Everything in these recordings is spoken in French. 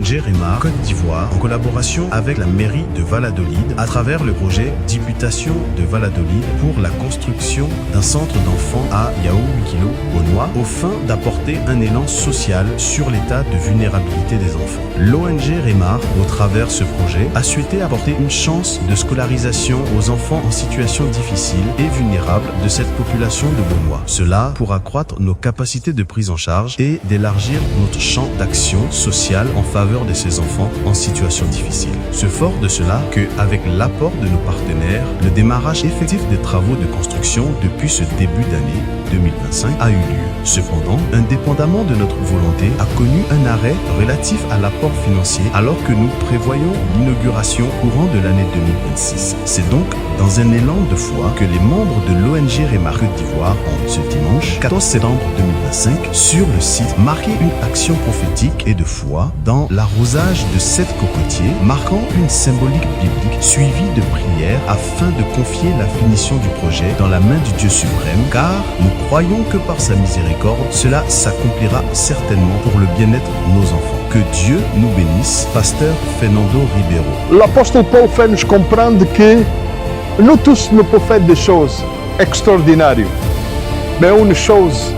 l'ONG Remar Côte d'Ivoire, en collaboration avec la mairie de Valladolid, à travers le projet Députation de Valladolid pour la construction d'un centre d'enfants à Yaoundé, Benoît, au fin d'apporter un élan social sur l'état de vulnérabilité des enfants. L'ONG Remar, au travers ce projet, a souhaité apporter une chance de scolarisation aux enfants en situation difficile et vulnérable de cette population de Benoît. Cela pour accroître nos capacités de prise en charge et d'élargir notre champ d'action sociale en faveur de ces enfants en situation difficile. C'est fort de cela que, avec l'apport de nos partenaires, le démarrage effectif des travaux de construction depuis ce début d'année 2025 a eu lieu. Cependant, indépendamment de notre volonté, a connu un arrêt relatif à l'apport financier alors que nous prévoyons l'inauguration courant de l'année 2026. C'est donc dans un élan de foi que les membres de l'ONG Remar Côte d'Ivoire ont, ce dimanche 14 septembre 2025, sur le site, marqué une action prophétique et de foi dans l'arrosage de 7 cocotiers, marquant une symbolique biblique suivie de prières afin de confier la finition du projet dans la main du Dieu suprême, car nous croyons que par sa miséricorde, cela s'accomplira certainement pour le bien-être de nos enfants. Que Dieu nous bénisse. Pasteur Fernando Ribeiro. L'apôstole Paul fait nous comprendre que nous tous nous pouvons faire des choses extraordinaires. Mais une chose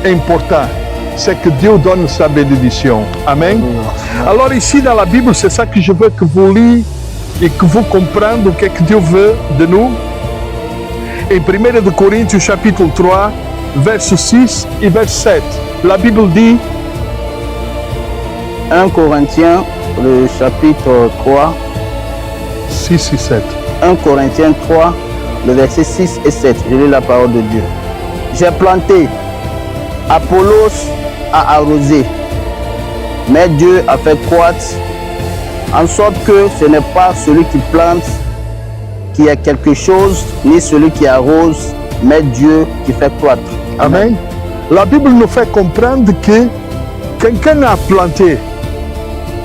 importante, c'est que Dieu donne sa bénédiction. Amen. Alors ici dans la Bible, c'est ça que je veux que vous lisiez et que vous compreniez ce que Dieu veut de nous. Em 1 Coríntios chapitre 3, verset 6 et verset 7, la Bible dit 1 Corinthiens, le chapitre 3, 6 et 7. 1 Corinthiens 3, le verset 6 et 7. Je lis la parole de Dieu. J'ai planté, Apollos a arrosé, mais Dieu a fait croître, en sorte que ce n'est pas celui qui plante qui a quelque chose, ni celui qui arrose, mais Dieu qui fait croître. Amen. La Bible nous fait comprendre que quelqu'un a planté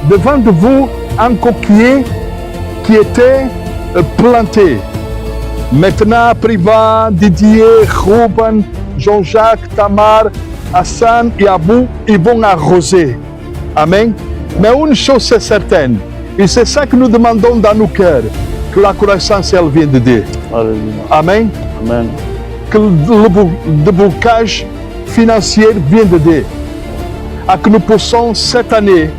devant de vous un coquillier qui était planté. Maintenant, Priva, Didier, Ruben, Jean-Jacques, Tamar, Hassan et Abou, ils vont arroser. Amen. Mais une chose est certaine, et c'est ça que nous demandons dans nos cœurs, que la croissance, elle vient de Dieu. Alléluia. Amen. Amen. Que le blocage financier vient de Dieu. Et que nous possons cette année,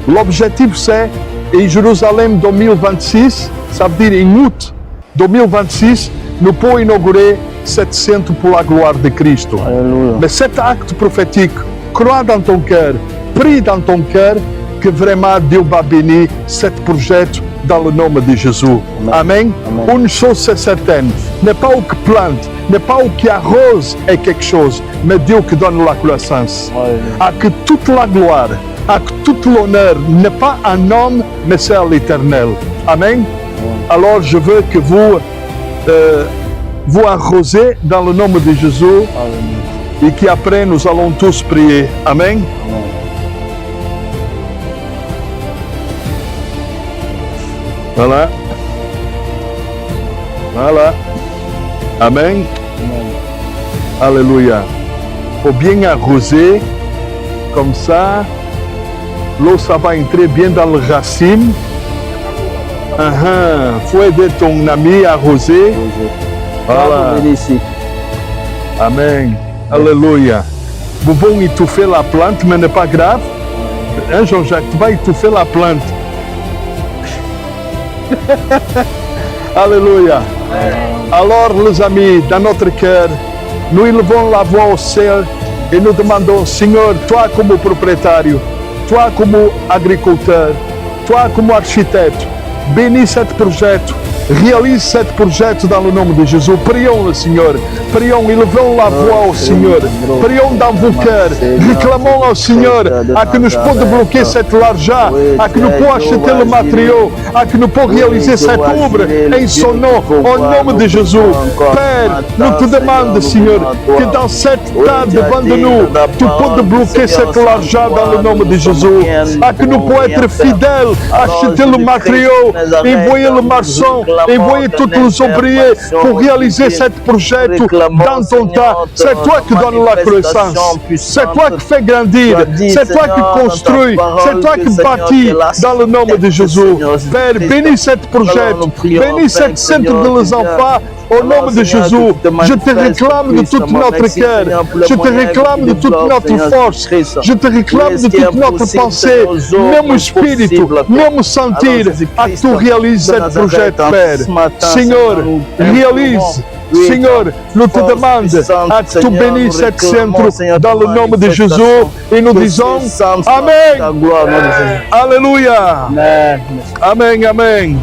l'objectif c'est, en Jérusalem 2026, ça veut dire en août 2026, nous pouvons inaugurer cette centre pour la gloire de Christ. Alléluia. Mais cet acte prophétique, crois dans ton cœur, prie dans ton cœur, que vraiment Dieu va bénir ce projet dans le nom de Jésus. Amen. Amen. Une chose est certaine, n'est pas où qui plante, n'est pas où qui arrose est quelque chose, mais Dieu qui donne la croissance. À que toute la gloire, à que tout l'honneur n'est pas un homme, mais c'est à l'Éternel. Amen. Alors je veux que vous arrosez dans le nom de Jésus. Amen. Et qu'après nous allons tous prier. Amen. Amen. Voilà. Voilà. Amen. Amen. Alléluia. Il faut bien arroser. Comme ça, l'eau, ça va entrer bien dans le racine. Faut aider ton ami à arroser. Voilà. Ici. Amen. Alléluia. Vous pouvez étouffer la plante, mais n'est pas grave. Hein, Jean-Jacques, tu vas étouffer la plante. Alléluia. Alors, les amis, dans notre cœur, nous élevons la voix au ciel et nous demandons, Seigneur, toi comme propriétaire, toi comme agriculteur, toi comme architecte, bénis ce projet, réalise ce projet dans le nom de Jésus. Prions le Seigneur, prions, élevons la voix au Seigneur, prions dans vos cœurs, réclamons au Seigneur à que nous puissions bloquer cet argent, à que nous puissions acheter le matériau, à que nous puissions réaliser cette œuvre en son nom, au nom de Jésus. Père, nous te demandons, Seigneur, que dans cette temps devant de nous, tu peux bloquer cet argent dans le nom de Jésus, à que nous puissions être fidèles, acheter le matériau, envoyer le maçon, Et voyez tous nos ouvriers pour réaliser cette projet dans ton temps. C'est toi qui donnes la croissance. C'est toi qui fais grandir. C'est toi qui construis. C'est toi qui bâtis dans le nom de Jésus. Père, bénis cette projet. Bénis cette centre de les enfants. Au nom de Jésus, je te réclame de toute notre cœur. Je te réclame de toute notre force. Je te réclame de toute notre pensée. Même esprit, même sentir à tout réaliser cette projet, Père. Seigneur, réalise. Seigneur, nous te demandons à tout bénir cette centre dans le nom de Jésus et nous disons Amen. Alléluia. Amen, amen.